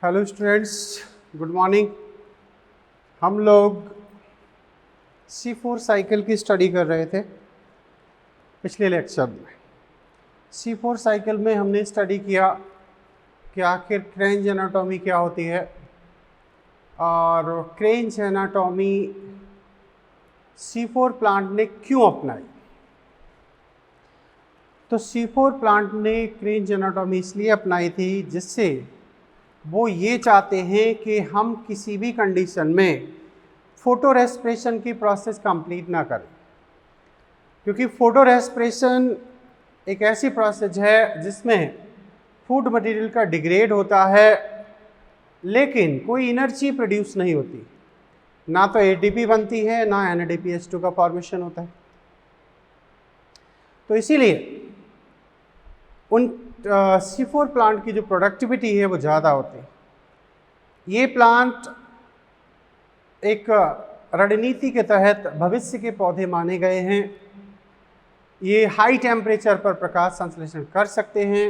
Hello students, good morning. हम लोग C4 cycle की स्टडी कर रहे थे पिछले लेक्चर में। C4 साइकिल में हमने स्टडी किया कि आखिर क्रेंज एनाटॉमी क्या होती है और क्रेंज एनाटॉमी C4 प्लांट ने क्यों अपनाई। तो C4 प्लांट ने क्रेंज एनाटॉमी इसलिए अपनाई थी जिससे वो ये चाहते हैं कि हम किसी भी कंडीशन में फोटो रेस्पिरेशन की प्रोसेस कंप्लीट ना करें, क्योंकि फोटो रेस्पिरेशन एक ऐसी प्रोसेस है जिसमें फूड मटेरियल का डिग्रेड होता है लेकिन कोई एनर्जी प्रोड्यूस नहीं होती, ना तो एटीपी बनती है ना NADPH2 का फॉर्मेशन होता है। तो इसीलिए उन C4 प्लांट की जो प्रोडक्टिविटी है वो ज़्यादा होती है। ये प्लांट एक रणनीति के तहत भविष्य के पौधे माने गए हैं। ये हाई टेम्परेचर पर प्रकाश संश्लेषण कर सकते हैं।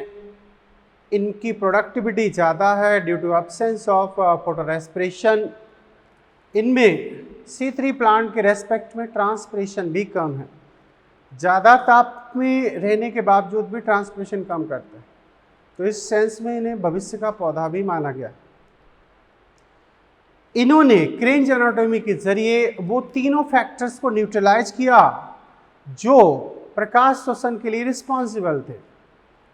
इनकी प्रोडक्टिविटी ज़्यादा है due to absence of photorespiration. इनमें C3 प्लांट के रेस्पेक्ट में ट्रांसपिरेशन भी कम है। ज़्यादा ताप में रहने के बावजूद भी ट्रांसपिरेशन कम करता है, तो इस सेंस में इन्हें भविष्य का पौधा भी माना गया। इन्होंने क्रेंज एनाटॉमी के जरिए वो तीनों फैक्टर्स को न्यूट्रलाइज किया जो प्रकाश शोषण के लिए रिस्पॉन्सिबल थे,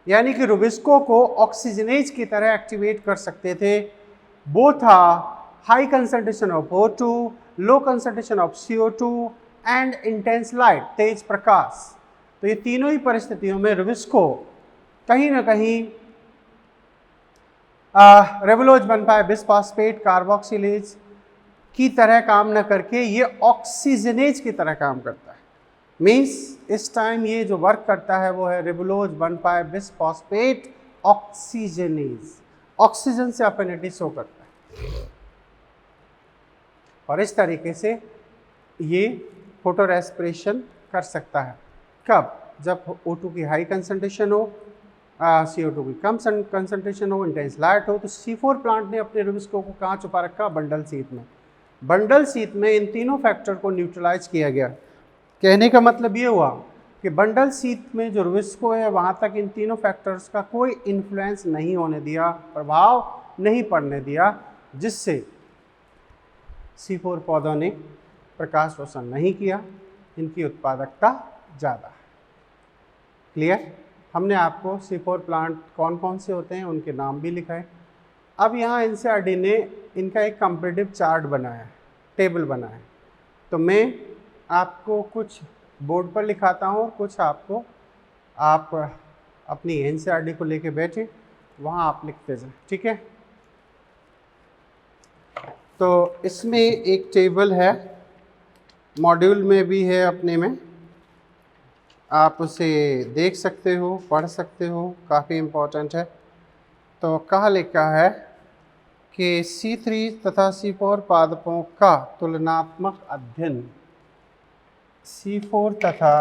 यानी कि रुबिस्को को ऑक्सीजनेज की तरह एक्टिवेट कर सकते थे। वो था high concentration of O2, low concentration of CO2 and intense light, तेज प्रकाश। तो ये तीनों ही परिस्थितियों में रुबिस्को कहीं ना कहीं रेवोलोज बन पाए बिस्फॉस्फेट कार्बोक्सिलेज की तरह काम न करके ये ऑक्सीजनेज की तरह काम करता है। मीन्स इस टाइम ये जो वर्क करता है वो है रेवोलोज बन पाए बिस्फॉस्फेट ऑक्सीजनेज, ऑक्सीजन से अफिनिटी शो करता है और इस तरीके से ये फोटो रेस्पिरेशन कर सकता है। कब? जब O2 की हाई कंसंट्रेशन हो, CO2 की कम कंसंट्रेशन हो, इंटेंस लाइट हो। तो C4 प्लांट ने अपने रुबिस्को को कहाँ छुपा रखा? बंडल शीथ में। बंडल शीथ में इन तीनों फैक्टर को न्यूट्रलाइज किया गया। कहने का मतलब ये हुआ कि बंडल शीथ में जो रुबिस्को है वहाँ तक इन तीनों फैक्टर्स का कोई इन्फ्लुएंस नहीं होने दिया, प्रभाव नहीं पड़ने दिया, जिससे C4 पौधों ने प्रकाश शोषण नहीं किया। इनकी उत्पादकता ज़्यादा है। क्लियर? हमने आपको C4 प्लांट कौन कौन से होते हैं उनके नाम भी लिखाए। अब यहाँ NCERT ने इनका एक कंपैरेटिव चार्ट बनाया है, टेबल बनाया है। तो मैं आपको कुछ बोर्ड पर लिखाता हूँ और कुछ आपको आप अपनी NCERT को लेके बैठे, वहाँ आप लिखते जाए, ठीक है? तो इसमें एक टेबल है, मॉड्यूल में भी है अपने में, आप उसे देख सकते हो, पढ़ सकते हो, काफ़ी इम्पोर्टेंट है। तो कहाँ लिखा है कि C3 तथा C4 पादपों का तुलनात्मक अध्ययन। C4 तथा,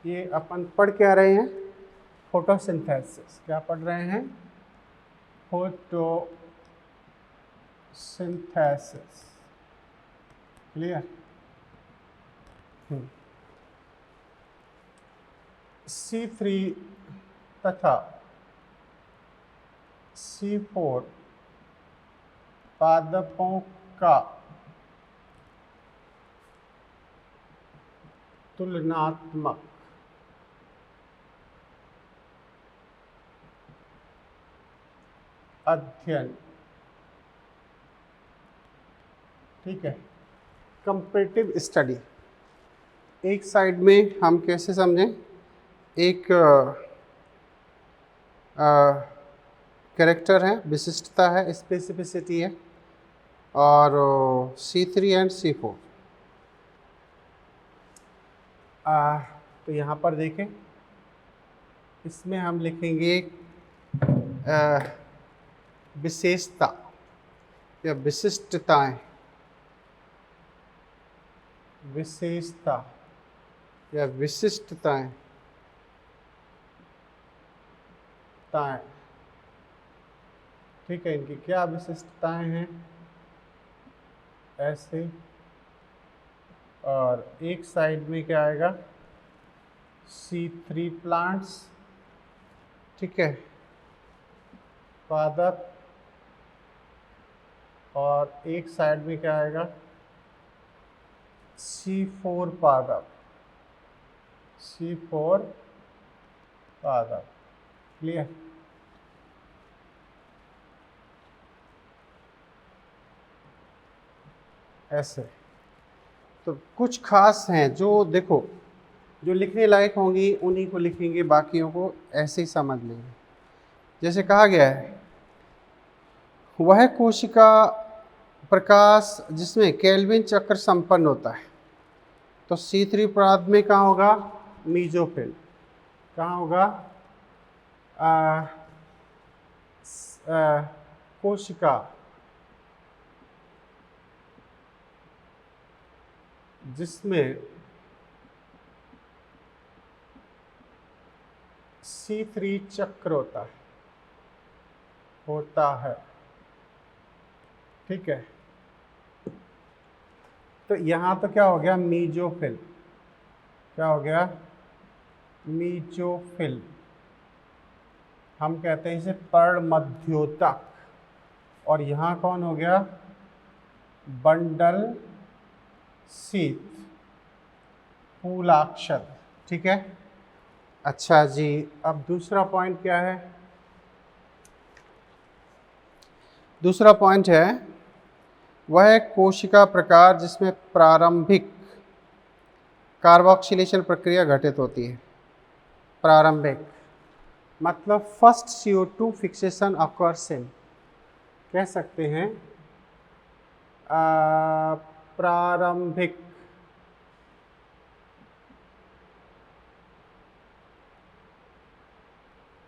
ये अपन पढ़ क्या रहे हैं? फोटोसिंथेसिस। क्या पढ़ रहे हैं? फोटोसिंथेसिस। क्लियर? C3 तथा C4 पादपों का तुलनात्मक अध्ययन, ठीक है? Comparative study. एक साइड में हम कैसे समझें, एक कैरेक्टर है, विशिष्टता है, स्पेसिफिसिटी है, और C3 एंड C4। तो यहाँ पर देखें, इसमें हम लिखेंगे विशेषता या विशिष्टताएं, विशेषता या विशिष्टताएं ताएं ठीक है, इनकी क्या विशिष्टताएं हैं ऐसे, और एक साइड में क्या आएगा C3 प्लांट्स, ठीक है, पादप, और एक साइड में क्या आएगा C4 पादप, C4 पादप। क्लियर? ऐसे तो कुछ खास हैं जो देखो जो लिखने लायक होंगी उन्हीं को लिखेंगे, बाकियों को ऐसे ही समझ लेंगे। जैसे कहा गया है, वह कोशिका प्रकाश जिसमें केल्विन चक्र संपन्न होता है। तो C3 पदार्थ में कहाँ होगा मीजोफिल, कहाँ होगा कोशिका जिसमें C3 चक्र होता है। ठीक है, तो यहाँ तो क्या हो गया मीजोफिल, क्या हो गया मीजोफिल, हम कहते हैं इसे पर्णमध्योतक। और यहाँ कौन हो गया बंडल शीत फूलाक्षर। ठीक है, अच्छा जी, अब दूसरा पॉइंट क्या है? दूसरा पॉइंट है वह कोशिका प्रकार जिसमें प्रारंभिक कार्बोक्सिलेशन प्रक्रिया घटित होती है। प्रारंभिक मतलब first CO2 fixation occurs in, कह सकते हैं प्रारंभिक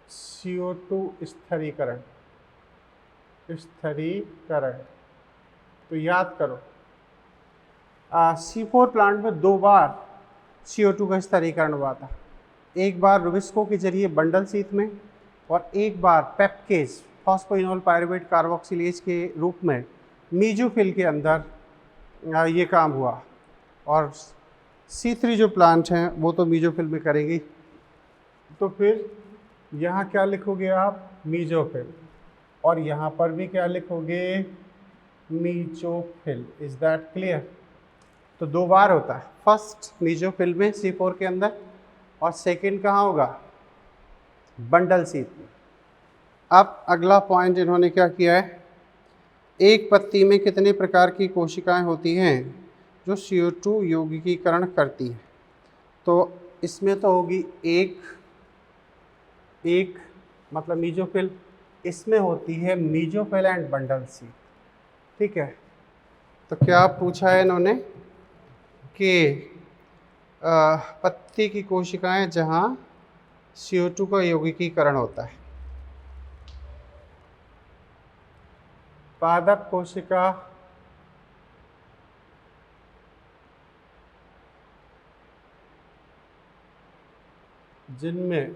CO2 स्थिरीकरण। तो याद करो C4 प्लांट में 2 बार CO2 का स्थिरीकरण हुआ था, एक बार रुबिस्को के जरिए बंडल शीत में और एक बार पेप्केज फॉस्फोइनोल पायरुवेट कार्बोक्सिलेज के रूप में मीजोफिल के अंदर ये काम हुआ। और C3 जो प्लांट हैं वो तो मीजोफिल में करेंगे। तो फिर यहाँ क्या लिखोगे आप मीजोफिल, और यहाँ पर भी क्या लिखोगे मीजोफिल। Is that clear? तो 2 बार होता है, फर्स्ट मीजोफिल में C4 के अंदर और सेकंड कहाँ होगा बंडल शीत में। अब अगला पॉइंट इन्होंने क्या किया है, एक पत्ती में कितने प्रकार की कोशिकाएं होती हैं जो CO2 यौगिकीकरण करती हैं? तो इसमें तो होगी एक मतलब मीजोफिल, इसमें होती है मीजोफिल एंड बंडल शीत। ठीक है, तो क्या पूछा है इन्होंने कि पत्ती की कोशिकाएं जहां CO2 का यौगिकीकरण होता है। पादप कोशिका जिनमें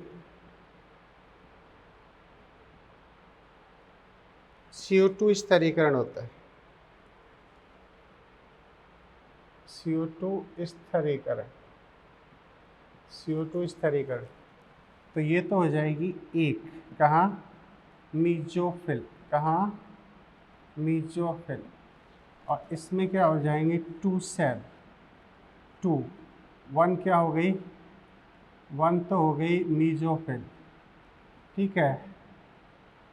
CO2 स्थिरीकरण होता है। CO2 स्थिरीकरण, तो ये तो हो जाएगी एक, कहाँ मीजोफिल, कहाँ मीजोफिल, और इसमें क्या हो जाएंगे 2 सेल, 1 क्या हो गई 1 तो हो गई मीजोफिल। ठीक है,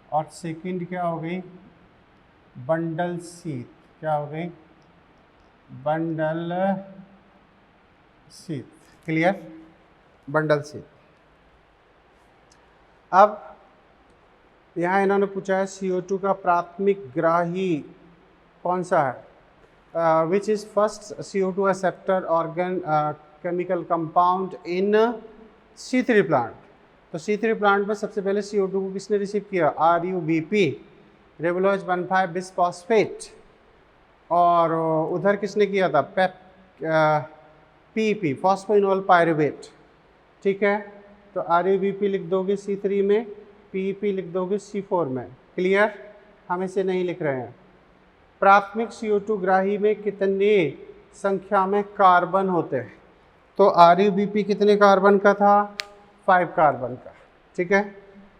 और सेकंड क्या हो गई बंडल शीत, क्या हो गई बंडल शीत। क्लियर? बंडल शीत। अब यहाँ इन्होंने पूछा है CO2 का प्राथमिक ग्राही कौन सा है, which is first CO2 acceptor organ chemical compound in C3 plant. तो C3 प्लांट में सबसे पहले CO2 को किसने रिसीव किया RUBP रेबुलोज 1,5 बिसफॉस्फेट, और उधर किसने किया था PP फॉस्फोइनोल पायरुवेट। ठीक है, तो RUBP लिख दोगे C3 में, PP लिख दोगे C4 में। क्लियर? हम इसे नहीं लिख रहे हैं। प्राथमिक CO2 ग्राही में कितने संख्या में कार्बन होते हैं? तो RUBP कितने कार्बन का था? 5 कार्बन का, ठीक है।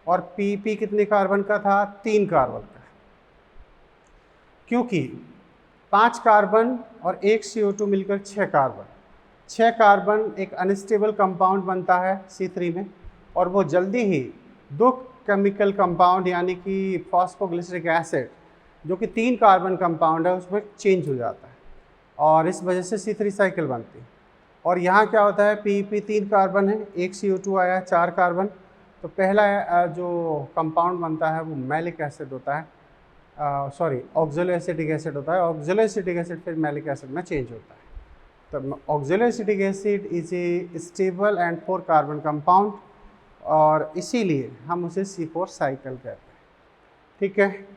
और PP कितने कार्बन का था? 3 कार्बन का। क्योंकि 5 कार्बन और 1 CO2 मिलकर 6 कार्बन, 6 कार्बन एक अनस्टेबल कंपाउंड बनता है C3 में, और वो जल्दी ही 2 केमिकल कंपाउंड यानी कि फॉस्फोग्लिसरिक एसिड जो कि 3 कार्बन कंपाउंड है उसमें चेंज हो जाता है, और इस वजह से C3 साइकिल बनती है। और यहाँ क्या होता है, PP 3 कार्बन है, 1 CO2 आया, 4 कार्बन। तो पहला जो कंपाउंड बनता है वो मैलिक एसिड होता है, सॉरी ऑक्जेलो एसिटिक एसिड होता है। ऑक्जेलो एसिटिक एसिड फिर मैलिक एसिड में चेंज होता है। तो ऑक्जेलो acetic acid is a stable and 4 carbon compound, और इसीलिए हम उसे C4 साइकिल कहते हैं, ठीक है।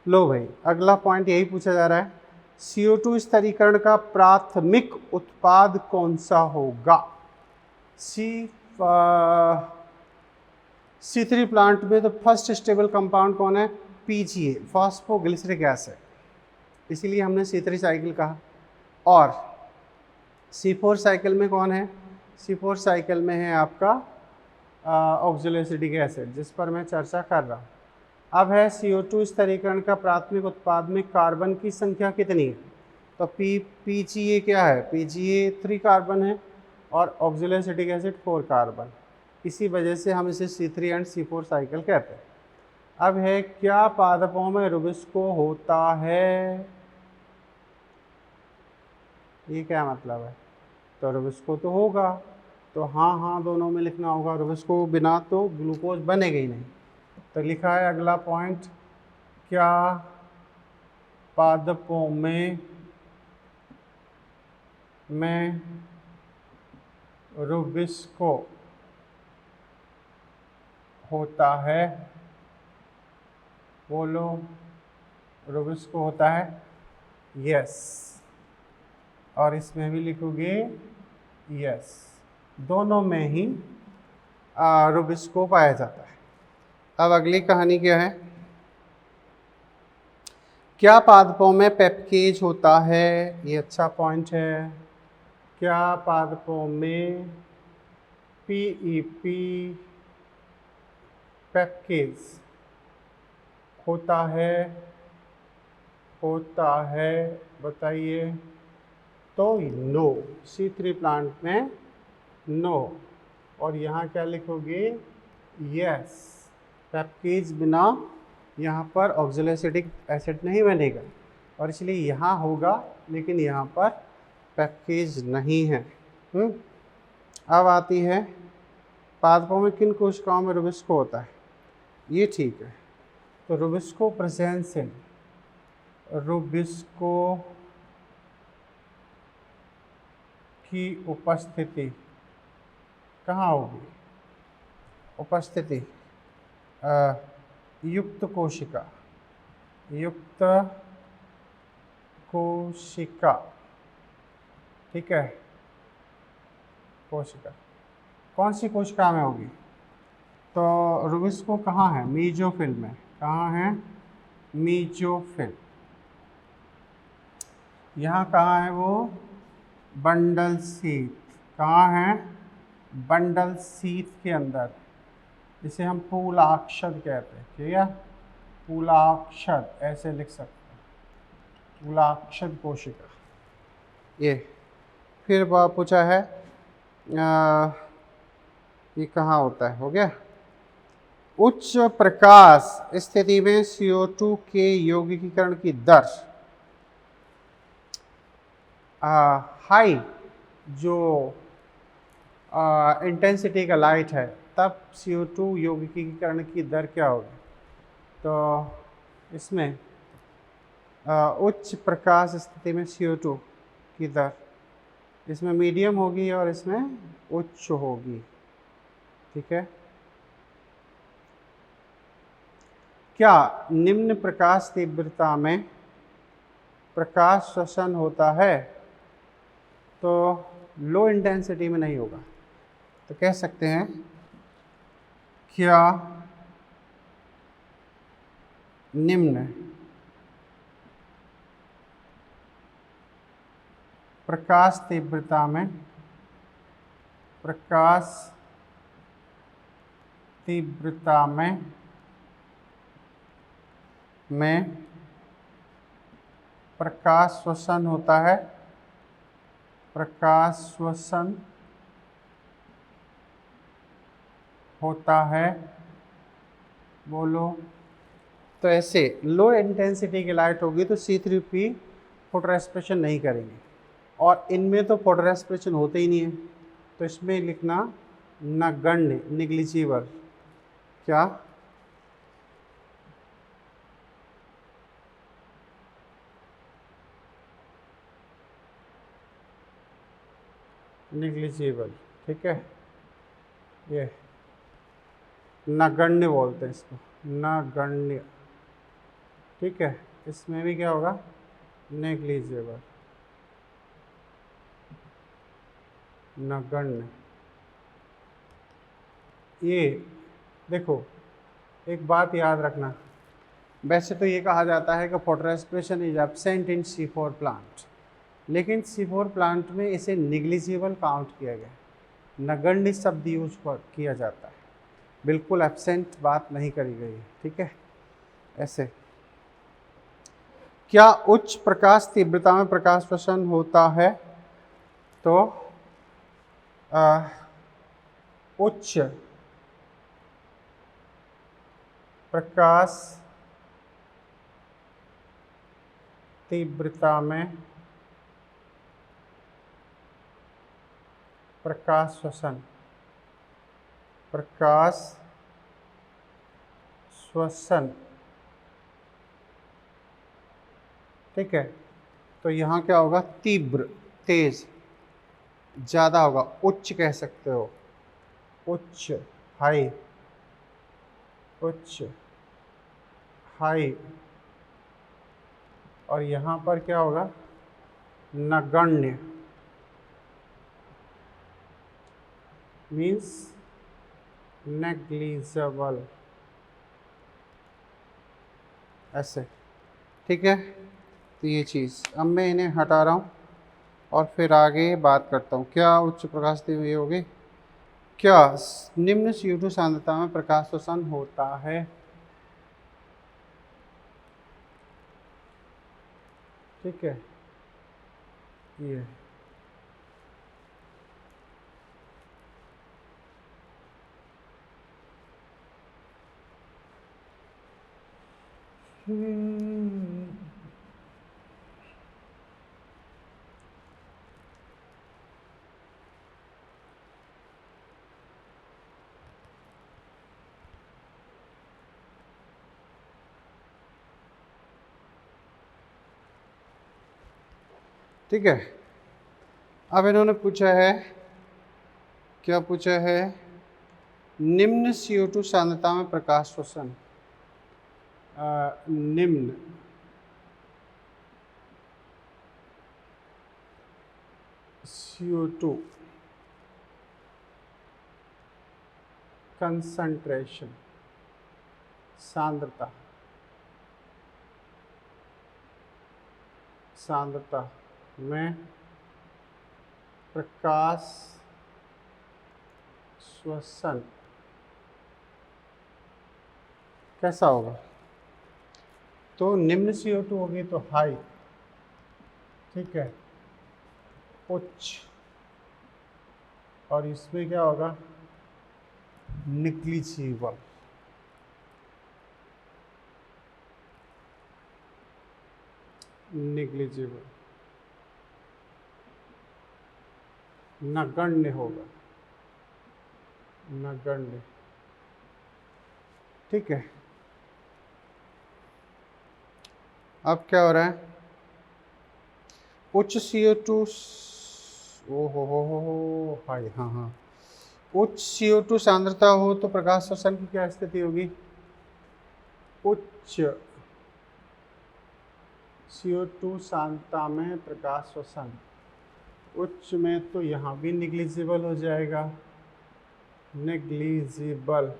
लो भाई, अगला पॉइंट यही पूछा जा रहा है, CO2 स्थिरीकरण का प्राथमिक उत्पाद कौन सा होगा? C3 प्लांट में तो फर्स्ट स्टेबल कंपाउंड कौन है? PGA, फॉस्फोग्लिसरिक एसिड, इसीलिए हमने C3 साइकिल कहा। और C4 साइकिल में कौन है? C4 साइकिल में है आपका ऑक्जेलो एसिटिक एसिड, जिस पर मैं चर्चा कर रहा हूँ। अब है CO2 स्थिरीकरण का प्राथमिक उत्पाद में कार्बन की संख्या कितनी है? तो PGA क्या है? PGA 3 कार्बन है और ऑक्जेलो एसिटिक एसिड 4 कार्बन, इसी वजह से हम इसे C3 एंड C4 साइकिल कहते हैं। अब है, क्या पादपों में रुबिस्को होता है? ये क्या मतलब है? तो रुबिस्को तो होगा, तो हाँ हाँ दोनों में लिखना होगा। रुबिस्को बिना तो ग्लूकोज बनेगा ही नहीं। तो लिखा है अगला पॉइंट, क्या पादपों में रुबिस्को होता है? बोलो, रुबिस्को होता है? यस। और इसमें भी लिखोगे यस, दोनों में ही रुबिस्को पाया जाता है। अब अगली कहानी क्या है, क्या पादपों में पेप्केज होता है? ये अच्छा पॉइंट है। क्या पादपों में PEP पेप्केज होता है? होता है, बताइए। तो नो, C3 प्लांट में नो। और यहाँ क्या लिखोगे? यस, पेप्केज बिना यहाँ पर ऑक्जेलो एसिटिक एसिड नहीं बनेगा, और इसलिए यहाँ होगा लेकिन यहाँ पर पेप्केज नहीं है। अब आती है, पादपों में किन कोशिकाओं में रुबिस्को होता है? ये ठीक है। तो रुबिस्को प्रेजेंस इन, रुबिस्को की उपस्थिति कहाँ होगी? उपस्थिति युक्त कोशिका, युक्त कोशिका, ठीक है। कोशिका कौन सी कोशिका में होगी? तो रुबिस्को कहाँ है? मीजोफिल में। कहाँ है? मीजोफिल। यहाँ कहाँ है वो? Bundle sheath. कहाँ है? बंडल सीथ के अंदर, इसे हम पूलाक्षद कहते हैं, ठीक है। पूलाक्षद ऐसे लिख सकते हैं, पूलाक्षद कोशिका। ये फिर पूछा है ये कहाँ होता है? हो गया। उच्च प्रकाश स्थिति में CO2 के यौगिकीकरण की दर, हाई जो इंटेंसिटी का लाइट है तब CO2 यौगिकीकरण की दर क्या होगी? तो इसमें उच्च प्रकाश स्थिति में CO2 की दर, इसमें मीडियम होगी और इसमें उच्च होगी, ठीक है। क्या निम्न प्रकाश तीव्रता में प्रकाश श्वसन होता है? तो लो इंटेंसिटी में नहीं होगा। तो कह सकते हैं, क्या निम्न प्रकाश तीव्रता में प्रकाश श्वसन होता है, बोलो। तो ऐसे लो इंटेंसिटी की लाइट होगी तो C3P फोटो रेस्पिरेशन नहीं करेंगे, और इनमें तो फोटो रेस्पिरेशन होते ही नहीं है, तो इसमें लिखना नगण्य, निग्लिजिबल। क्या? निग्लिजिबल, ठीक है। ये नगण्य बोलते हैं इसको, नगण्य, ठीक है। इसमें भी क्या होगा? नेग्लिजिबल, नगण्य। ये देखो, एक बात याद रखना, वैसे तो ये कहा जाता है कि photo respiration is absent in C4 plant, लेकिन C4 प्लांट में इसे निग्लिजिबल काउंट किया गया, नगण्य शब्द यूज किया जाता है, बिल्कुल एब्सेंट बात नहीं करी गई है, ठीक है। ऐसे क्या उच्च प्रकाश तीव्रता में प्रकाश श्वसन होता है? तो उच्च प्रकाश तीव्रता में प्रकाश श्वसन, ठीक है। तो यहाँ क्या होगा? तीव्र, तेज, ज़्यादा होगा, उच्च कह सकते हो, उच्च, हाई, उच्च, हाई। और यहाँ पर क्या होगा? नगण्य, मीन्स नेग्लिजिबल, ऐसे, ठीक है। तो ये चीज़ अब मैं इन्हें हटा रहा हूँ और फिर आगे बात करता हूँ। क्या उच्च प्रकाश तीव्रता ये होगी? क्या निम्न CO2 सांद्रता में प्रकाश श्वसन होता है? ठीक है, ये ठीक है। अब इन्होंने पूछा है, क्या पूछा है? निम्न CO2 सांद्रता में प्रकाश श्वसन, निम्न CO2 कंसंट्रेशन, सांद्रता में प्रकाश श्वसन कैसा होगा? तो निम्न CO2 होगी तो हाई, ठीक है, उच्च, और इसमें क्या होगा? निग्लिजिबल, नगण्य होगा, नगण्य, ठीक है। अब क्या हो रहा है? उच्च CO2, ओ हो हाई, हाँ, उच्च CO2 सांद्रता हो तो प्रकाश श्वसन की क्या स्थिति होगी? उच्च CO2 सांद्रता में प्रकाश श्वसन, उच्च में तो यहाँ भी निग्लिजिबल हो जाएगा, नेग्लिजिबल,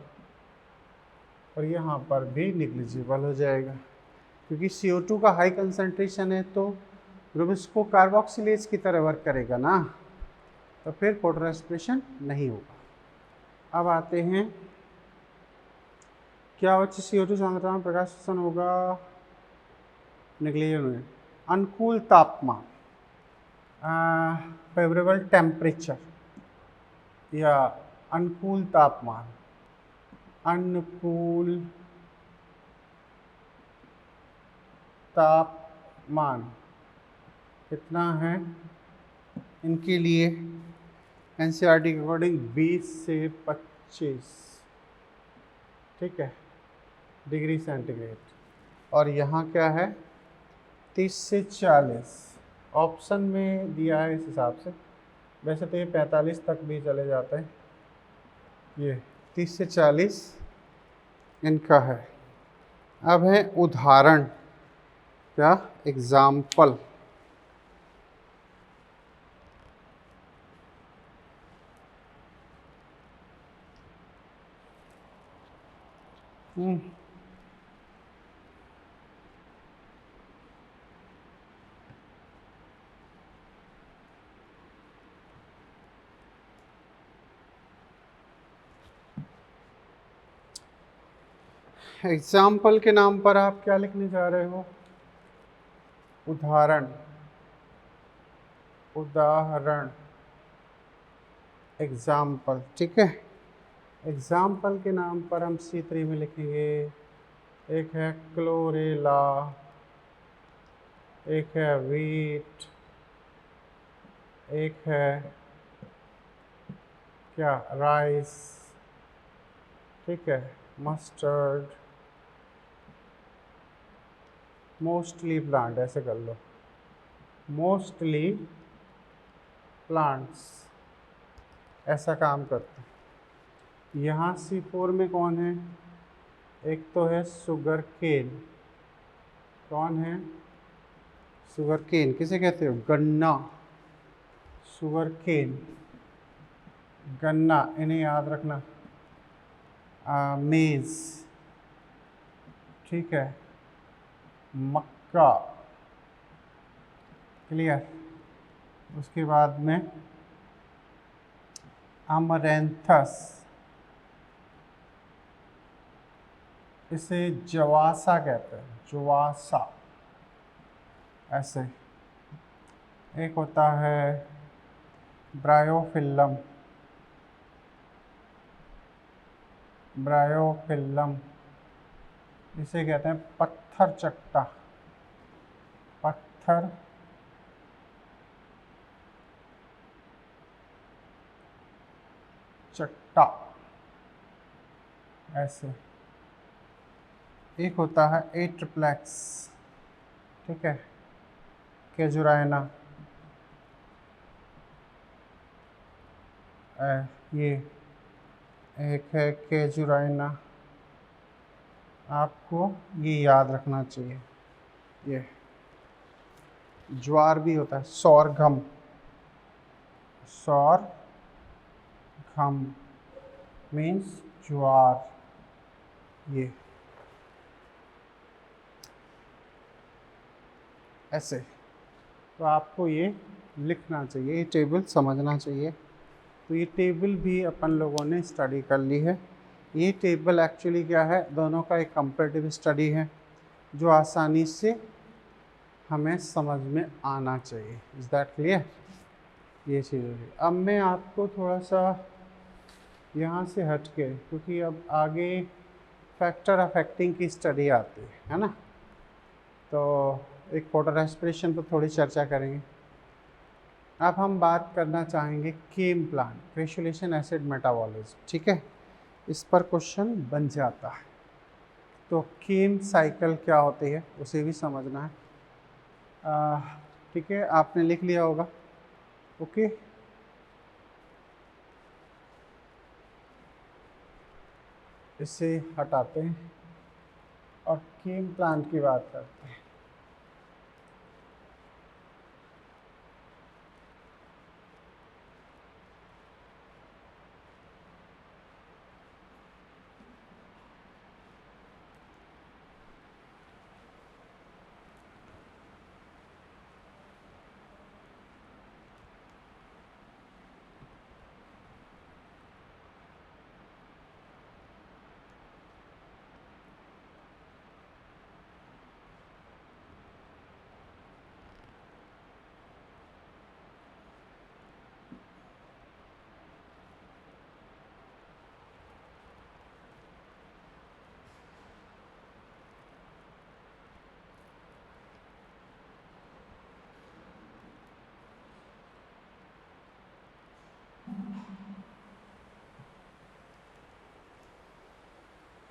और यहाँ पर भी निग्लिजिबल हो जाएगा, क्योंकि CO2 का हाई कंसंट्रेशन है तो जब इसको कार्बोक्सिलेज की तरह वर्क करेगा ना, तो फिर फोटो रेस्पिरेशन नहीं होगा। अब आते हैं, क्या उच्च CO2 सांद्रता में प्रकाश शोषण होगा? निग्लिजिबल में अनुकूल तापमान, फेवरेबल टेम्परेचर या अनुकूल तापमान, अनुकूल तापमान कितना है इनके लिए? NCERT के अकॉर्डिंग 20 से 25, ठीक है, डिग्री सेंटीग्रेड। और यहाँ क्या है? 30 से 40 ऑप्शन में दिया है इस हिसाब से, वैसे तो ये 45 तक भी चले जाते हैं। ये 30 से 40 इनका है। अब है उदाहरण, क्या? एग्जाम्पल। एग्जाम्पल के नाम पर आप क्या लिखने जा रहे हो? उदाहरण, उदाहरण, एग्जाम्पल, ठीक है। एग्जाम्पल के नाम पर हम C3 में लिखेंगे, एक है क्लोरेला, एक है वीट, एक है क्या? राइस, ठीक है, मस्टर्ड, मोस्टली प्लांट, ऐसे कर लो, मोस्टली प्लांट्स, ऐसा काम करते हैं। यहाँ C4 में कौन है? एक तो है शुगर केन। कौन है? Sugarcane. किसे कहते हो? गन्ना, शुगर केन, गन्ना, इन्हें याद रखना। मेज, ठीक है, मक्का, क्लियर। उसके बाद में अमरेंथस, इसे जवासा कहते हैं, जवासा, ऐसे। एक होता है ब्रायोफिल्लम, ब्रायोफिल्लम, इसे कहते हैं पत्थर चट्टा, पत्थर चट्टा, ऐसे। एक होता है एट्रिप्लेक्स, ठीक है, केजुराइना, ये एक है केजुराइना, आपको ये याद रखना चाहिए। ये ज्वार भी होता है, सौरघम, सौरघम मीन्स ज्वार, ये ऐसे। तो आपको ये लिखना चाहिए, ये टेबल समझना चाहिए। तो ये टेबल भी अपन लोगों ने स्टडी कर ली है। ये टेबल एक्चुअली क्या है? दोनों का एक कंपैरेटिव स्टडी है जो आसानी से हमें समझ में आना चाहिए। Is that clear? ये चीज़ होगी। अब मैं आपको थोड़ा सा यहाँ से हट के, क्योंकि अब आगे फैक्टर अफेक्टिंग की स्टडी आती है ना, तो एक फोटो रेस्पिरेशन पर थोड़ी चर्चा करेंगे। अब हम बात करना चाहेंगे केम प्लांट, क्रेशुलेशन एसिड मेटाबॉलिज्म, ठीक है, इस पर क्वेश्चन बन जाता है। तो केम साइकिल क्या होती है उसे भी समझना है। ठीक है, आपने लिख लिया होगा, ओके। इसे हटाते हैं और केम प्लांट की बात करते हैं।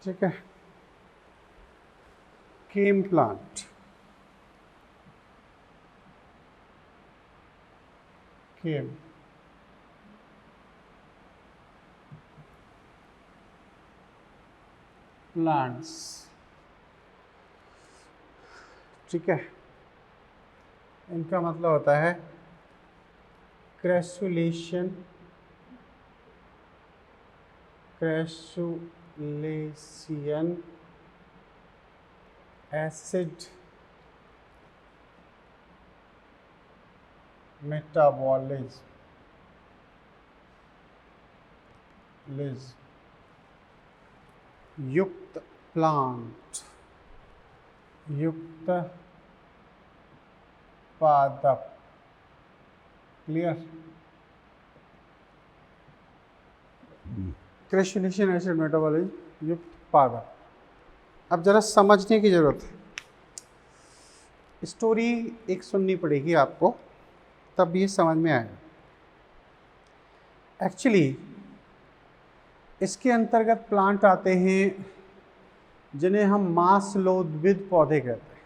ठीक है। केम प्लांट, केम प्लांट्स, ठीक है। इनका मतलब होता है क्रैसुलेशन, क्रैसुलेशन एसिड मेटाबॉलिज्म युक्त प्लांट, युक्त पादप। क्लियर? क्रैसुलेशन एसिड मेटाबॉलिज्म युक्त पादप। अब जरा समझने की जरूरत है, स्टोरी एक सुननी पड़ेगी आपको, तब ये समझ में आएगा। एक्चुअली इसके अंतर्गत प्लांट आते हैं जिन्हें हम मांसलोद्भिद पौधे कहते हैं,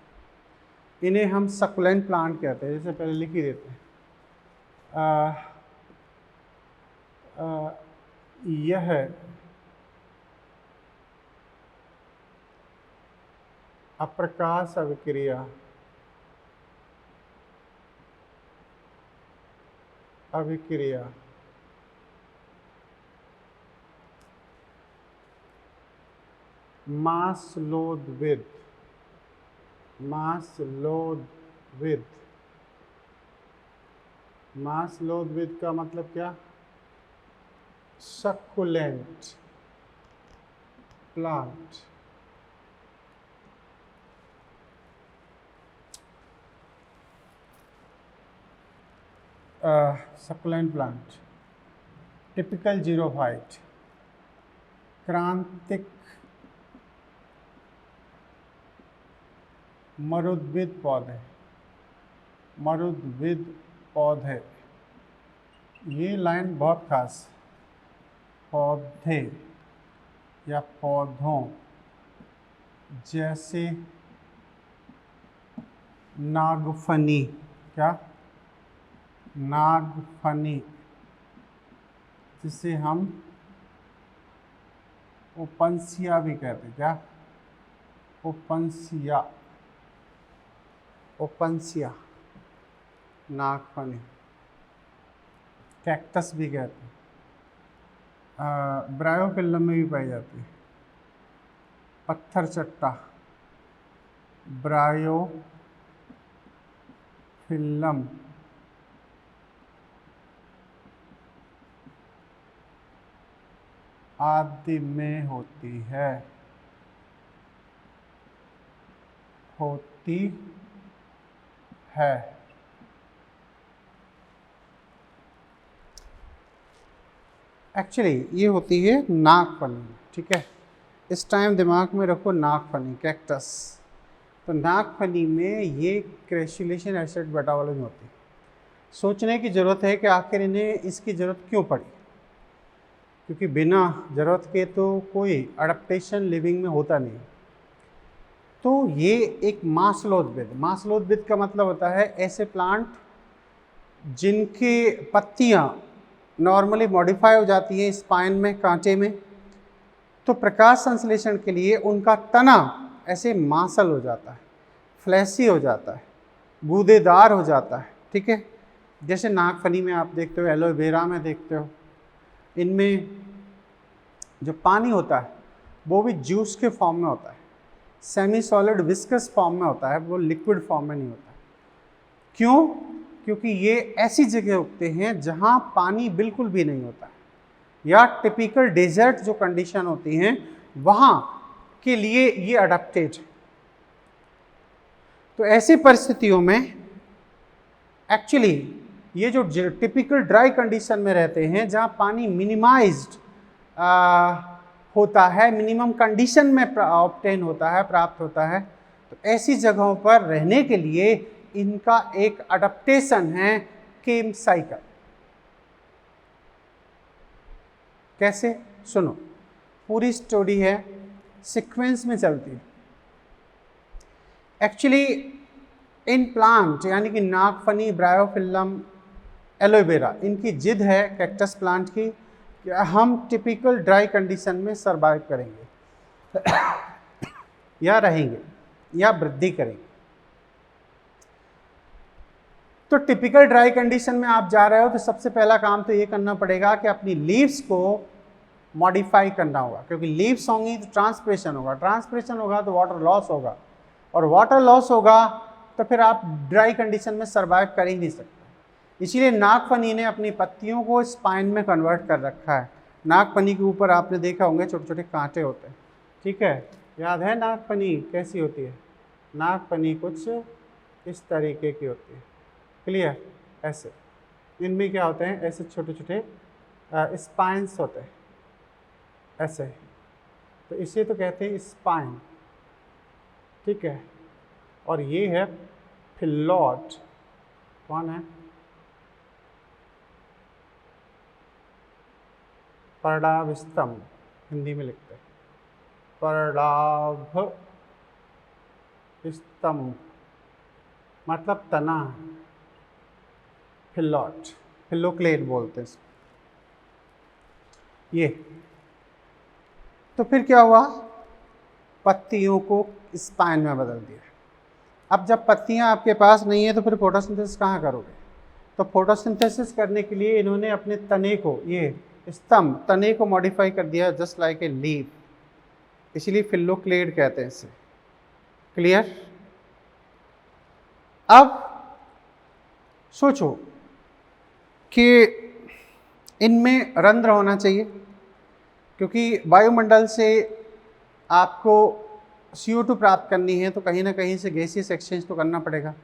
इन्हें हम सक्युलेंट प्लांट कहते हैं। जैसे पहले लिख ही देते हैं, यह अप्रकाश अभिक्रिया, अभिक्रिया मांसलोद्भिद, मांसलोद्भिद, मांसलोद्भिद का मतलब क्या? सक्युलेंट प्लांट। सक्युलेंट प्लांट, टिपिकल जीरोफाइट, क्रांतिक मरुद्भिद पौधे, मरुद्भिद पौधे। ये लाइन बहुत खास, पौधे या पौधों जैसे नागफनी, क्या? नागफनी, जिसे हम ओपनसिया भी कहते हैं। क्या? ओपनसिया, ओपनसिया, नागफनी। कैक्टस भी कहते हैं, ब्रायोफिल्लम में भी पाई जाती है। पत्थर चट्टा, ब्रायोफिल्लम, आदि में होती है, होती है। एक्चुअली ये होती है नागफनी, ठीक है। इस टाइम दिमाग में रखो नागफनी, कैक्टस। तो नागफनी में ये क्रैसुलेशन एसिड मेटाबॉलिज्म होती है। सोचने की ज़रूरत है कि आखिर इन्हें इसकी ज़रूरत क्यों पड़ी, क्योंकि बिना ज़रूरत के तो कोई अडेप्टेशन लिविंग में होता नहीं। तो ये एक मांसलोद्भिद, मांसलोद्भिद का मतलब होता है ऐसे प्लांट जिनके पत्तियां नॉर्मली मॉडिफाई हो जाती हैं स्पाइन में, कांटे में, तो प्रकाश संश्लेषण के लिए उनका तना ऐसे मांसल हो जाता है, फ्लैसी हो जाता है, गूदेदार हो जाता है, ठीक है। जैसे नागफनी में आप देखते हो, एलोवेरा में देखते हो, इनमें जो पानी होता है वो भी जूस के फॉर्म में होता है, सेमी सॉलिड विस्कस फॉर्म में होता है, वो लिक्विड फॉर्म में नहीं होता। क्यों? क्योंकि ये ऐसी जगह उगते हैं जहाँ पानी बिल्कुल भी नहीं होता है, या टिपिकल डेजर्ट जो कंडीशन होती हैं वहाँ के लिए ये अडेप्टेड है। तो ऐसी परिस्थितियों में एक्चुअली ये जो टिपिकल ड्राई कंडीशन में रहते हैं, जहाँ पानी मिनिमाइज्ड होता है, मिनिमम कंडीशन में ऑब्टेन होता है, प्राप्त होता है, तो ऐसी जगहों पर रहने के लिए इनका एक अडेप्टेशन है केम साइकिल। कैसे? सुनो, पूरी स्टोरी है, सीक्वेंस में चलती है। एक्चुअली इन प्लांट यानी कि नागफनी, ब्रायोफिल्लम, एलोवेरा, इनकी जिद है कैक्टस प्लांट की कि हम टिपिकल ड्राई कंडीशन में सरवाइव करेंगे या रहेंगे या वृद्धि करेंगे। तो टिपिकल ड्राई कंडीशन में आप जा रहे हो तो सबसे पहला काम तो ये करना पड़ेगा कि अपनी लीव्स को मॉडिफाई करना होगा, क्योंकि लीव्स होंगी तो ट्रांसपिरेशन होगा, ट्रांसपिरेशन होगा तो वाटर लॉस होगा, और वाटर लॉस होगा तो फिर आप ड्राई कंडीशन में सर्वाइव कर ही नहीं सकते। इसीलिए नागफनी ने अपनी पत्तियों को स्पाइन में कन्वर्ट कर रखा है। नागफनी के ऊपर आपने देखा होंगे छोटे छोटे कांटे होते हैं, ठीक है, याद है नागफनी कैसी होती है? नागफनी कुछ इस तरीके की होती है, क्लियर? ऐसे इनमें क्या होते हैं, ऐसे छोटे छोटे स्पाइन्स होते हैं ऐसे, तो इसे तो कहते हैं स्पाइन, ठीक है। और ये है फिलोट, कौन है? पर्णाभ स्तंभ हिंदी में लिखते हैं, पर्णाभ स्तंभ मतलब तना, फिलोट, फिलोक्लेट बोलते हैं इसको। ये तो फिर क्या हुआ, पत्तियों को स्पाइन में बदल दिया। अब जब पत्तियां आपके पास नहीं है तो फिर फोटोसिंथेसिस कहाँ करोगे? तो फोटोसिंथेसिस करने के लिए इन्होंने अपने तने को, ये स्तंभ तने को मॉडिफाई कर दिया जस्ट लाइक ए लीफ, इसलिए फिलोक्लेड कहते हैं इसे, क्लियर? अब सोचो कि इनमें रंध्र होना चाहिए, क्योंकि वायुमंडल से आपको CO2 प्राप्त करनी है तो कहीं ना कहीं से गैसियस एक्सचेंज तो करना पड़ेगा।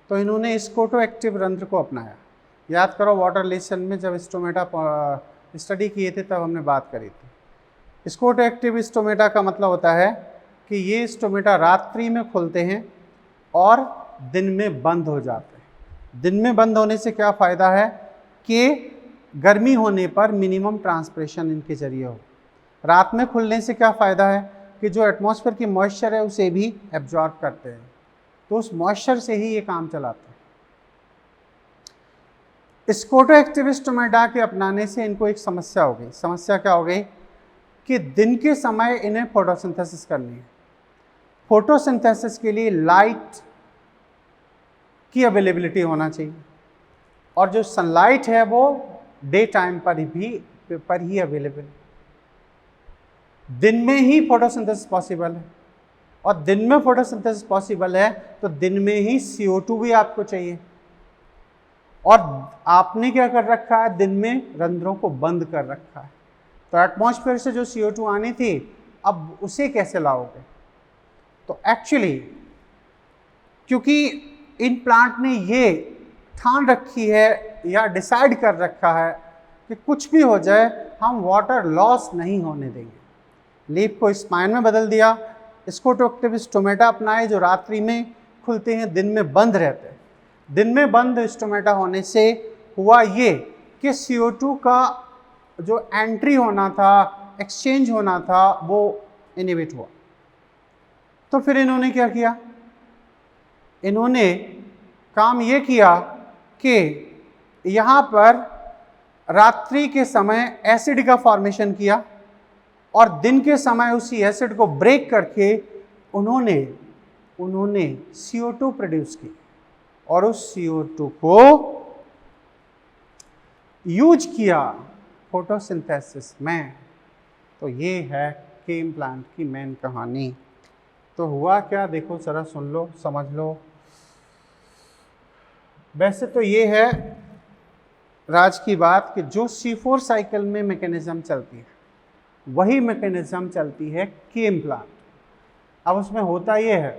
तो इन्होंने स्कोटो एक्टिव रंध्र को अपनाया। याद करो वाटर लेसन में जब स्टोमेटा स्टडी किए थे तब हमने बात करी थी। स्कोटो एक्टिव स्टोमेटा का मतलब होता है कि ये स्टोमेटा रात्रि में खुलते हैं और दिन में बंद हो जाते हैं। दिन में बंद होने से क्या फ़ायदा है कि गर्मी होने पर मिनिमम ट्रांसपिरेशन इनके जरिए हो। रात में खुलने से क्या फ़ायदा है कि जो एटमॉस्फेयर की मॉइस्चर है उसे भी एब्जॉर्ब करते हैं, तो उस मॉइस्चर से ही ये काम चलाते हैं। स्कोटो एक्टिव स्टोमेटा के अपनाने से इनको एक समस्या हो गई। समस्या क्या हो गई कि दिन के समय इन्हें फोटोसिंथेसिस करनी है। फोटोसिंथेसिस के लिए लाइट की अवेलेबिलिटी होना चाहिए, और जो सनलाइट है वो डे टाइम पर ही अवेलेबल है। दिन में ही फोटोसिंथेसिस पॉसिबल है, और दिन में फोटोसिंथेसिस पॉसिबल है तो दिन में ही CO2 भी आपको चाहिए। और आपने क्या कर रखा है, दिन में रंध्रों को बंद कर रखा है, तो एटमॉस्फेयर से जो CO2 आनी थी अब उसे कैसे लाओगे? तो एक्चुअली क्योंकि इन प्लांट ने ये ठान रखी है या डिसाइड कर रखा है कि कुछ भी हो जाए हम वाटर लॉस नहीं होने देंगे। लीफ को स्पाइन में बदल दिया, स्कोटो एक्टिव स्टोमेटा अपनाए जो रात्रि में खुलते हैं, दिन में बंद रहते हैं। दिन में बंद स्टोमेटा होने से हुआ ये कि CO2 का जो एंट्री होना था, एक्सचेंज होना था, वो इनहिबिट हुआ। तो फिर इन्होंने क्या किया, इन्होंने काम ये किया कि यहाँ पर रात्रि के समय एसिड का फॉर्मेशन किया, और दिन के समय उसी एसिड को ब्रेक करके उन्होंने CO2 प्रोड्यूस की, और उस CO2 को यूज किया फोटोसिंथेसिस में। तो ये है केम प्लांट की मेन कहानी। तो हुआ क्या, देखो जरा सुन लो, समझ लो। वैसे तो ये है राज की बात कि जो C4 साइकिल में मैकेनिज्म चलती है वही मैकेनिज्म चलती है केम प्लांट। अब उसमें होता ये है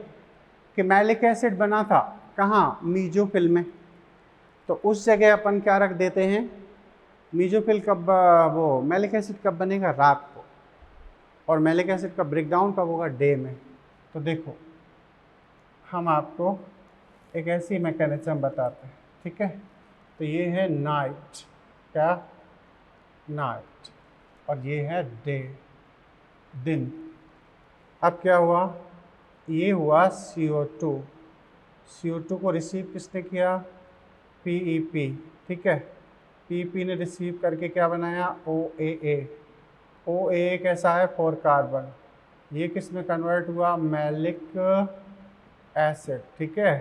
कि मैलिक एसिड बना था कहाँ, मीजोफिल में, तो उस जगह अपन क्या रख देते हैं, मीजोफिल कब, वो मैलिक एसिड कब बनेगा, रात को, और मैलिक एसिड का ब्रेकडाउन कब होगा, डे में। तो देखो हम आपको एक ऐसी मैकेनिज्म बताते हैं, ठीक है। तो ये है नाइट, क्या, नाइट, और ये है डे, दिन। अब क्या हुआ, ये हुआ CO2, CO2 को रिसीव किसने किया, PEP, ठीक है। PEP ने रिसीव करके क्या बनाया, OAA। OAA कैसा है, 4 कार्बन, ये किस में कन्वर्ट हुआ, मैलिक एसिड, ठीक है।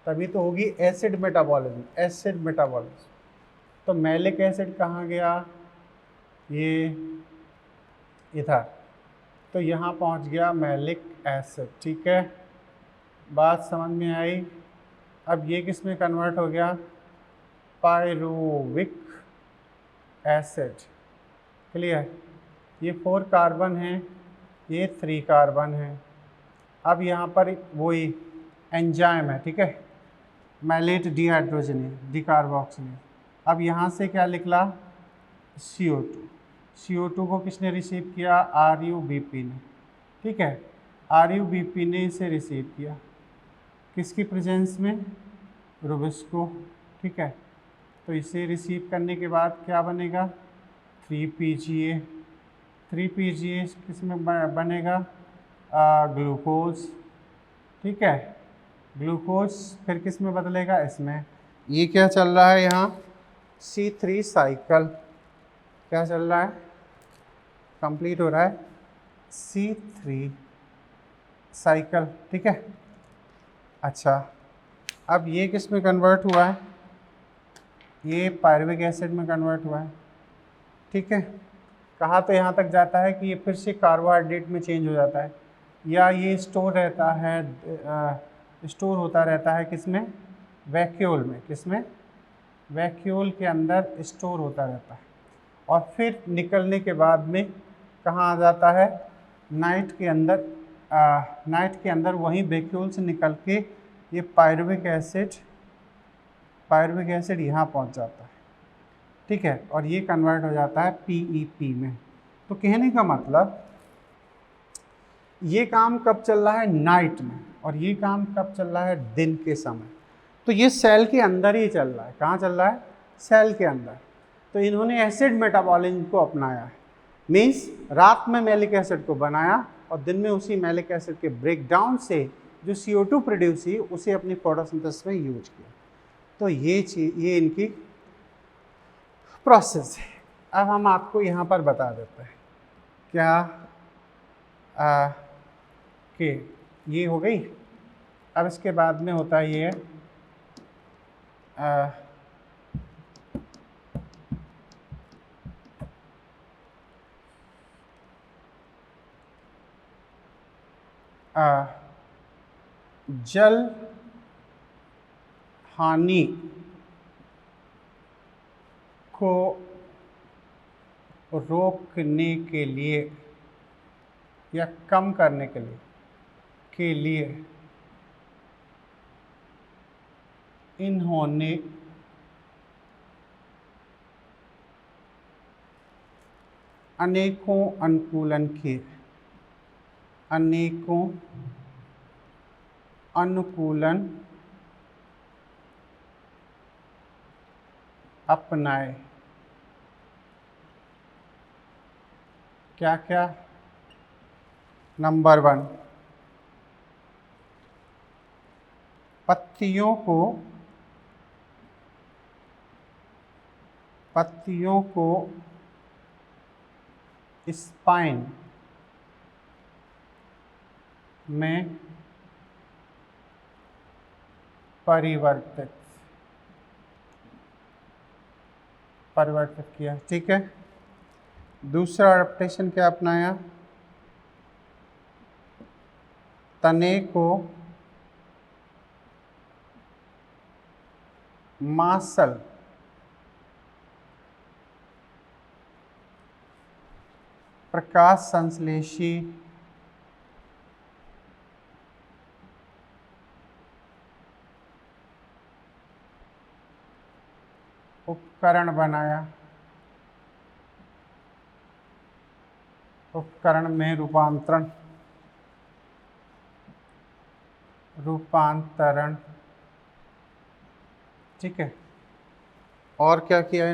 तभी तो होगी एसिड मेटाबॉलिज्म, एसिड मेटाबॉलिज्म। तो मैलिक एसिड कहाँ गया, ये इधर, तो यहाँ पहुँच गया मैलिक एसिड, ठीक है। बात समझ में आई। अब ये किस में कन्वर्ट हो गया, पायरुविक एसिड, क्लियर। ये 4 कार्बन है, ये 3 कार्बन है। अब यहाँ पर वही एंजाइम है, ठीक है, मैलेट डिहाइड्रोजनेज, डिकार्बोक्सिलेज। अब यहाँ से क्या निकला, CO2। CO2 को किसने रिसीव किया, RUBP ने, ठीक है। RUBP ने इसे रिसीव किया, किसकी प्रेजेंस में, रुबिस्को, ठीक है। तो इसे रिसीव करने के बाद क्या बनेगा, 3PGA। 3PGA किस में बनेगा, ग्लूकोज, ठीक है। ग्लूकोज फिर किस में बदलेगा, इसमें। ये क्या चल रहा है यहाँ, C3 साइकिल, क्या चल रहा है, कंप्लीट हो रहा है C3 साइकिल, ठीक है। अच्छा, अब ये किस में कन्वर्ट हुआ है, ये पायरुविक एसिड में कन्वर्ट हुआ है, ठीक है। कहा तो यहाँ तक जाता है कि ये फिर से कार्बोहाइड्रेट में चेंज हो जाता है, या ये स्टोर रहता है, स्टोर होता रहता है किस में, वैक्यूल में, किस में, वैक्यूल के अंदर स्टोर होता रहता है, और फिर निकलने के बाद में कहाँ आ जाता है, नाइट के अंदर, नाइट के अंदर वहीं वैक्यूल से निकल के ये पायरुविक एसिड यहाँ पहुँच जाता है, ठीक है। और ये कन्वर्ट हो जाता है PEP में। तो कहने का मतलब ये काम कब चल रहा है, नाइट में, और ये काम कब चल रहा है, दिन के समय। तो ये सेल के अंदर ही चल रहा है, कहाँ चल रहा है, सेल के अंदर। तो इन्होंने एसिड मेटाबॉलिज्म को अपनाया है, मीन्स रात में मैलिक एसिड को बनाया और दिन में उसी मैलिक एसिड के ब्रेकडाउन से जो CO2 प्रोड्यूस हुई उसे अपनी फोटोसिंथेसिस में यूज किया। तो ये इनकी प्रोसेस है। अब हम आपको यहाँ पर बता देते हैं क्या, कि ये हो गई। अब इसके बाद में होता है ये जल हानि को रोकने के लिए या कम करने के लिए इन्होंने अनेकों अनुकूलन किए, अनेकों अनुकूलन अपनाए। क्या क्या, नंबर 1, पत्तियों को स्पाइन में परिवर्तित किया, ठीक है। दूसरा एडेप्टेशन क्या अपनाया, तने को मांसल प्रकाश संश्लेषी उपकरण बनाया, उपकरण में रूपांतरण, ठीक है। और क्या किया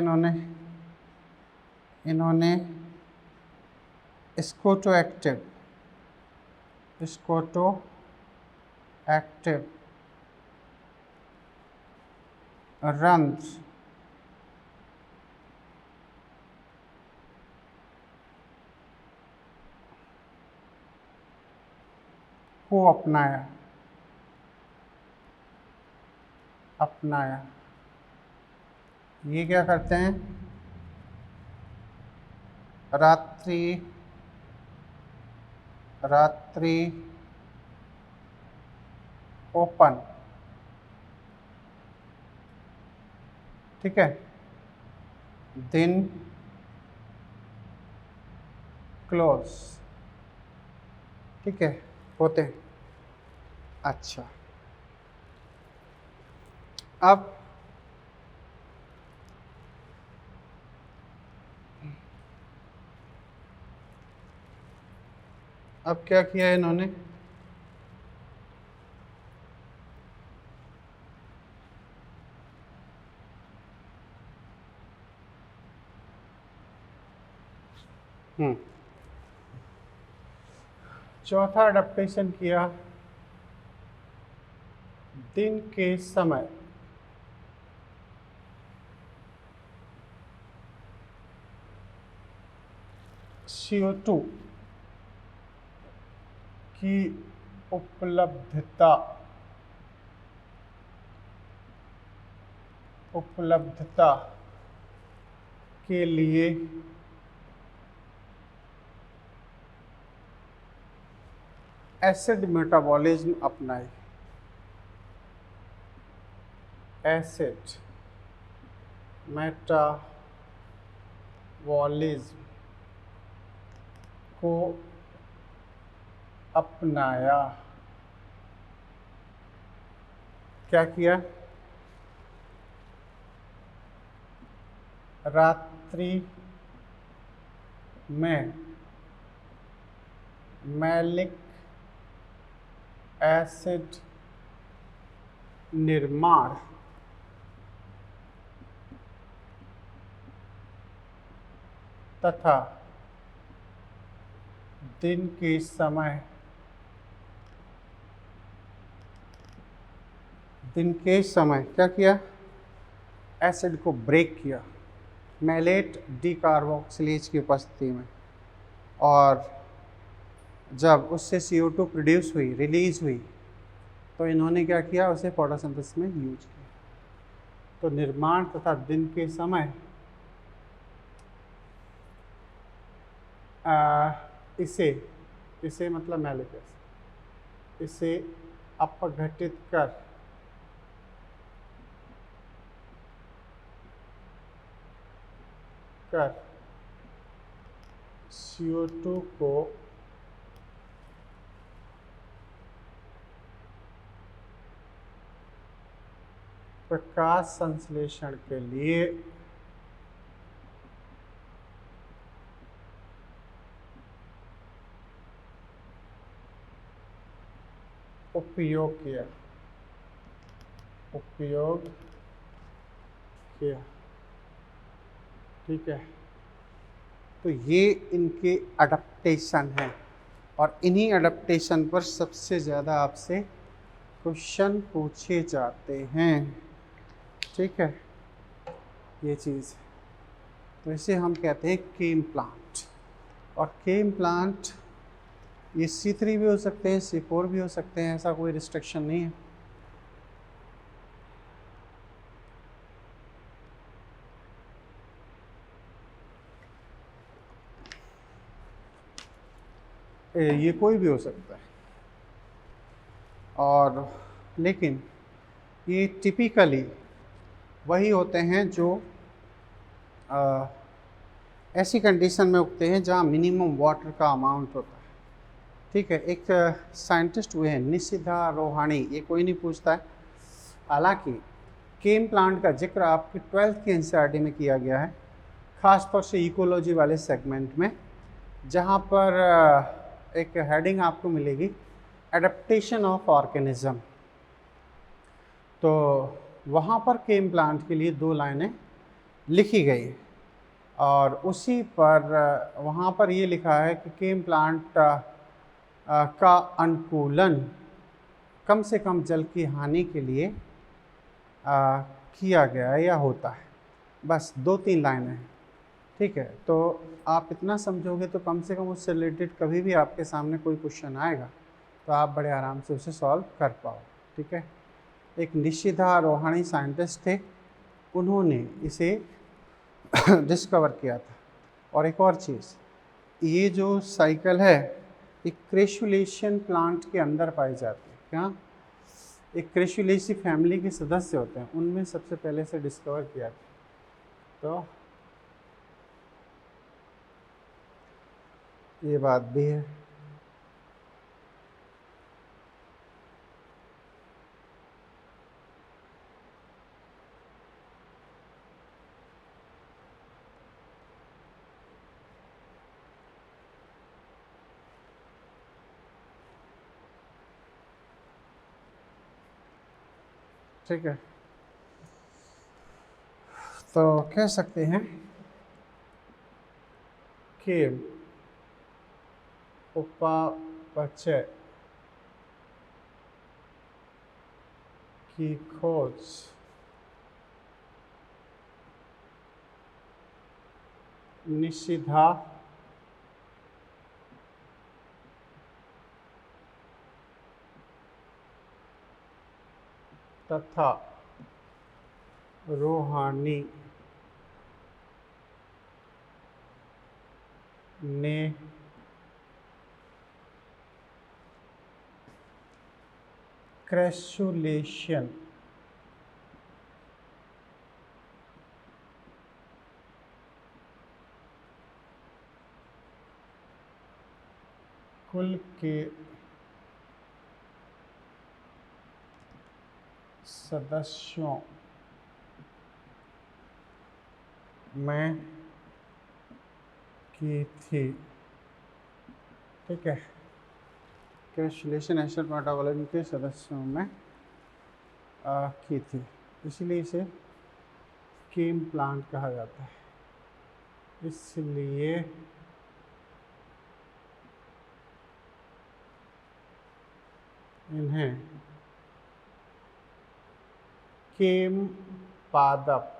इन्होंने स्कोटोएक्टिव स्कोटो एक्टिव रंध्र को अपनाया। ये क्या करते हैं? रात्रि ओपन, ठीक है, दिन क्लोज, ठीक है, होते हैं। अच्छा, अब क्या किया है इन्होंने? चौथा अडेप्टेशन किया, दिन के समय CO2 की उपलब्धता के लिए एसिड मेटाबॉलिज्म अपनाए। एसिड मेटाबॉलिज्म को अपनाया। क्या किया? रात्रि में मैलिक एसिड निर्माण तथा दिन के समय क्या किया? एसिड को ब्रेक किया मैलेट डीकार्बोक्सिलेज की उपस्थिति में, और जब उससे CO2 रिलीज हुई तो इन्होंने क्या किया? उसे फोटोसिंथेसिस में यूज किया। तो निर्माण तथा दिन के समय इसे मतलब मैलिक एसिड, इसे अपघटित कर CO2 को प्रकाश संश्लेषण के लिए उपयोग किया। ठीक है, तो ये इनके अडेप्टेशन हैं, और इन्हीं अडेप्टेशन पर सबसे ज़्यादा आपसे क्वेश्चन पूछे जाते हैं। ठीक है, ये चीज़, तो इसे हम कहते हैं केम प्लांट। और केम प्लांट ये C3 भी हो सकते हैं, C4 भी हो सकते हैं, ऐसा कोई रिस्ट्रिक्शन नहीं है। ये कोई भी हो सकता है, और लेकिन ये टिपिकली वही होते हैं जो ऐसी कंडीशन में उगते हैं जहाँ मिनिमम वाटर का अमाउंट होता है। ठीक है, एक साइंटिस्ट हुए हैं निशिथा रोहानी, ये कोई नहीं पूछता है। हालांकि केम प्लांट का जिक्र आपकी 12th की NCERT में किया गया है, ख़ासतौर से इकोलॉजी वाले सेगमेंट में, जहाँ पर एक हेडिंग आपको मिलेगी एडेप्टेशन ऑफ ऑर्गेनिज्म। तो वहाँ पर केम प्लांट के लिए 2 लाइनें लिखी गई, और उसी पर वहाँ पर ये लिखा है कि केम प्लांट का अनुकूलन कम से कम जल की हानि के लिए किया गया है या होता है। बस 2-3 लाइनें हैं, ठीक है। तो आप इतना समझोगे तो कम से कम उससे रिलेटेड कभी भी आपके सामने कोई क्वेश्चन आएगा तो आप बड़े आराम से उसे सॉल्व कर पाओ, ठीक है। एक निशिदा रोहानी साइंटिस्ट थे, उन्होंने इसे डिस्कवर किया था। और एक और चीज़, ये जो साइकिल है एक क्रेशुलेशियन प्लांट के अंदर पाई जाती है। क्या? एक क्रेशुलेसी फैमिली के सदस्य होते हैं, उनमें सबसे पहले से डिस्कवर किया था। तो ये बात भी है। ठीक है, तो कह सकते हैं कि उपापचय की खोज निशिदा तथा रोहानी ने क्रेशुलेशन कुल के सदस्यों में की थी, ठीक है। क्रेशुलेशन एसिड मेटाबॉलिज्म के सदस्यों में की थी, इसलिए इसे कीम प्लांट कहा जाता है। इसलिए इन्हें कीम पादप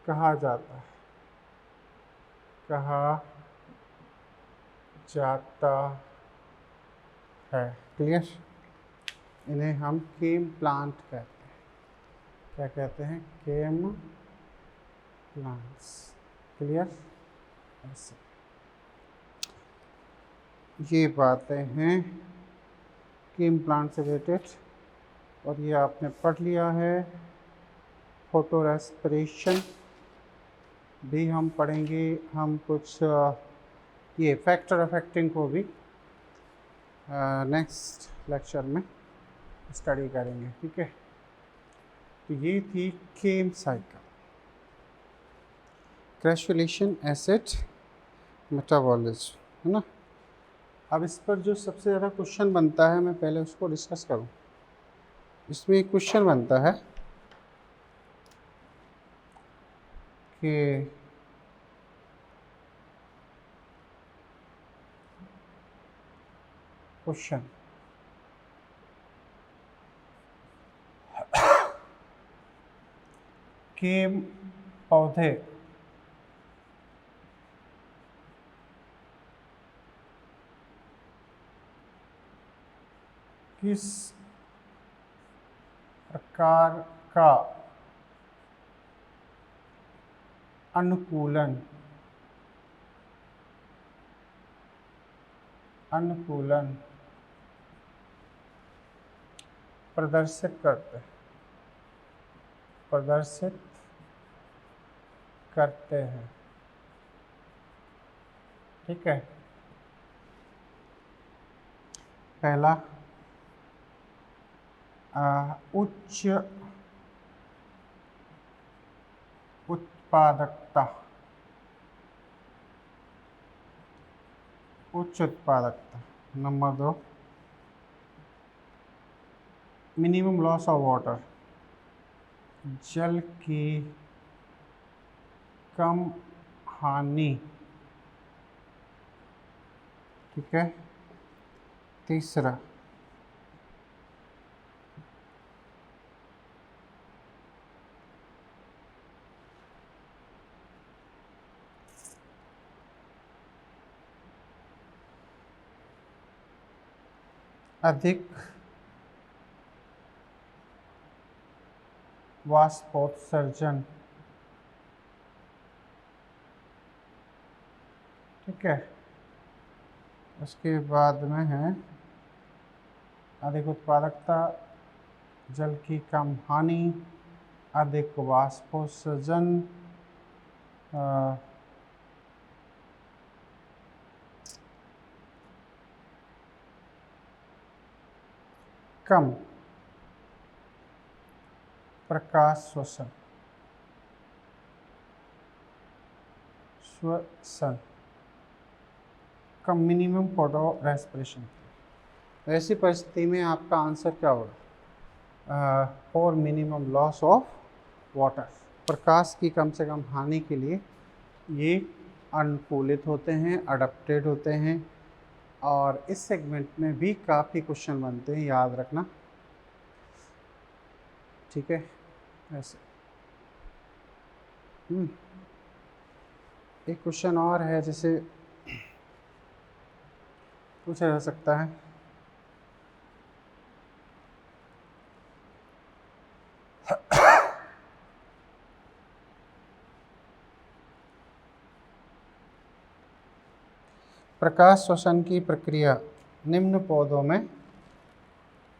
कहा जाता है। क्लियर? इन्हें हम कीम प्लांट कहते हैं। क्या कहते हैं? कीम प्लांट्स। क्लियर? ऐसे ये बातें हैं कीम प्लांट से रिलेटेड, और ये आपने पढ़ लिया है। फोटो रेस्पिरेशन भी हम पढ़ेंगे, हम कुछ ये फैक्टर अफेक्टिंग को भी नेक्स्ट लेक्चर में स्टडी करेंगे, ठीक है। तो ये थी केम साइकिल, क्रेशुलेशन एसिड मेटाबॉलिज्म, है ना। अब इस पर जो सबसे ज़्यादा क्वेश्चन बनता है, मैं पहले उसको डिस्कस करूं। इसमें एक क्वेश्चन बनता है कि क्वेश्चन केम पौधे किस प्रकार का अनुकूलन प्रदर्शित करते हैं, ठीक है। पहला उच्च उत्पादकता, number 2 minimum loss of water, जल की कम हानि ठीक है। तीसरा अधिक वाष्पोत्सर्जन, ठीक है। उसके बाद में है अधिक उत्पादकता, जल की कम हानि, अधिक वाष्पोत्सर्जन, कम प्रकाश श्वसन, कम मिनिमम फोटो रेस्पिरेशन। ऐसी परिस्थिति में आपका आंसर क्या होगा? For minimum loss of water, प्रकाश की कम से कम हानि के लिए ये अनुकूलित होते हैं, अडप्टेड होते हैं। और इस सेगमेंट में भी काफ़ी क्वेश्चन बनते हैं, याद रखना, ठीक है। ऐसे एक क्वेश्चन और है, जैसे पूछा जा सकता है प्रकाश श्वसन की प्रक्रिया निम्न पौधों में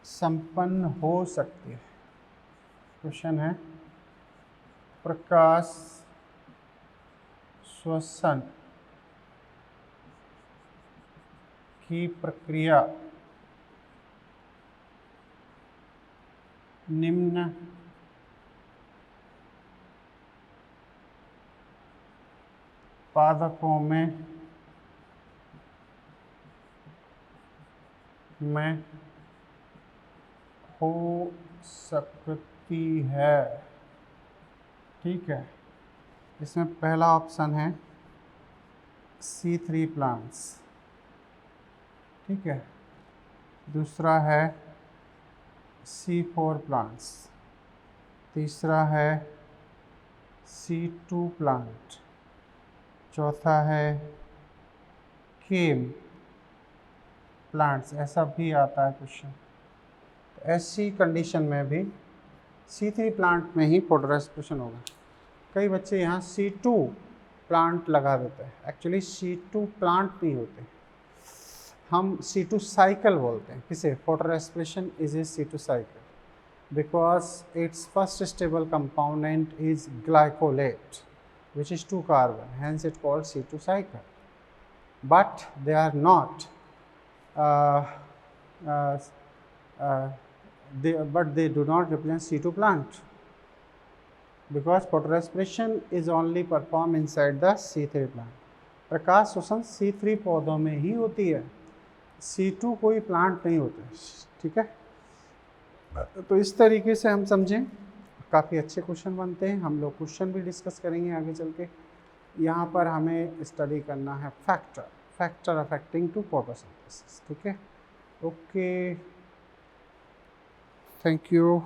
संपन्न हो सकती है। क्वेश्चन है प्रकाश श्वसन की प्रक्रिया निम्न पादपों में हो सकती है, ठीक है। इसमें पहला ऑप्शन है C3 प्लांट्स, ठीक है। दूसरा है C4 प्लांट्स, तीसरा है C2 प्लांट, चौथा है केम प्लांट्स, ऐसा भी आता है क्वेश्चन। तो ऐसी कंडीशन में भी C3 प्लांट में ही फोटो रेस्पिरेशन होगा। कई बच्चे यहाँ C2 प्लांट लगा देते हैं, एक्चुअली C2 प्लांट नहीं होते, हम C2 साइकिल बोलते हैं। किसे? Photo respiration is a C2 cycle because it's first stable compound is glycolate which is 2 carbon, hence it called C2 cycle. But they are not they do not represent C2 plant because photorespiration is only performed inside the C3 plant. प्रकाश श्वसन C3 पौधों में ही होती है, C2 कोई plant नहीं होता, ठीक है। तो इस तरीके से हम समझें, काफ़ी अच्छे क्वेश्चन बनते हैं। हम लोग क्वेश्चन भी डिस्कस करेंगे आगे चल के। यहाँ पर हमें स्टडी करना है फैक्टर अफेक्टिंग टू फोटोसिंथेसिस, ठीक है। Okay, thank you.